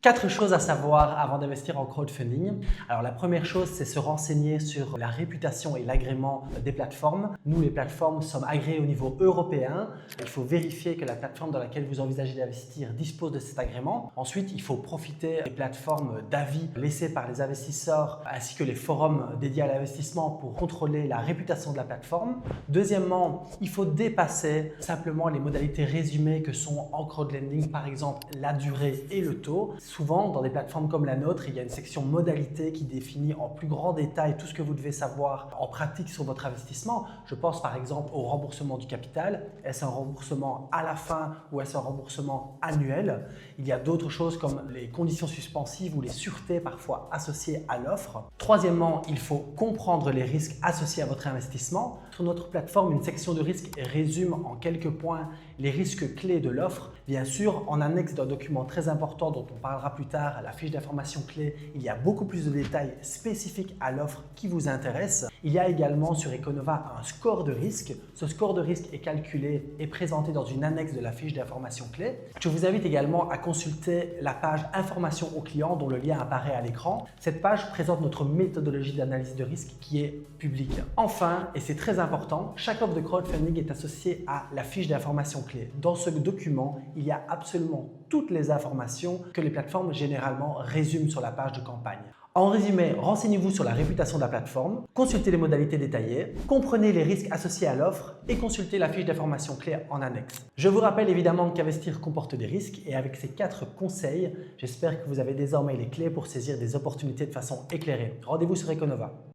4 choses à savoir avant d'investir en crowdfunding. Alors la première chose, c'est se renseigner sur la réputation et l'agrément des plateformes. Nous, les plateformes, sommes agréées au niveau européen. Il faut vérifier que la plateforme dans laquelle vous envisagez d'investir dispose de cet agrément. Ensuite, il faut profiter des plateformes d'avis laissées par les investisseurs ainsi que les forums dédiés à l'investissement pour contrôler la réputation de la plateforme. Deuxièmement, il faut dépasser simplement les modalités résumées que sont en crowdlending, par exemple la durée et le taux. Souvent, dans des plateformes comme la nôtre, il y a une section modalités qui définit en plus grand détail tout ce que vous devez savoir en pratique sur votre investissement. Je pense par exemple au remboursement du capital. Est-ce un remboursement à la fin ou est-ce un remboursement annuel? Il y a d'autres choses comme les conditions suspensives ou les sûretés parfois associées à l'offre. Troisièmement, il faut comprendre les risques associés à votre investissement. Sur notre plateforme, une section de risque résume en quelques points les risques clés de l'offre. Bien sûr, en annexe d'un document très important dont on parlera plus tard, la fiche d'information clé, il y a beaucoup plus de détails spécifiques à l'offre qui vous intéresse. Il y a également sur Econova un score de risque. Ce score de risque est calculé et présenté dans une annexe de la fiche d'information clé. Je vous invite également à consulter la page Information aux clients dont le lien apparaît à l'écran. Cette page présente notre méthodologie d'analyse de risque qui est publique. Enfin, et c'est très important, chaque offre de crowdfunding est associée à la fiche d'information clé. Dans ce document, il y a absolument toutes les informations que les plateformes généralement résument sur la page de campagne. En résumé, renseignez-vous sur la réputation de la plateforme, consultez les modalités détaillées, comprenez les risques associés à l'offre et consultez la fiche d'information clé en annexe. Je vous rappelle évidemment qu'investir comporte des risques et avec ces 4 conseils, j'espère que vous avez désormais les clés pour saisir des opportunités de façon éclairée. Rendez-vous sur Econova.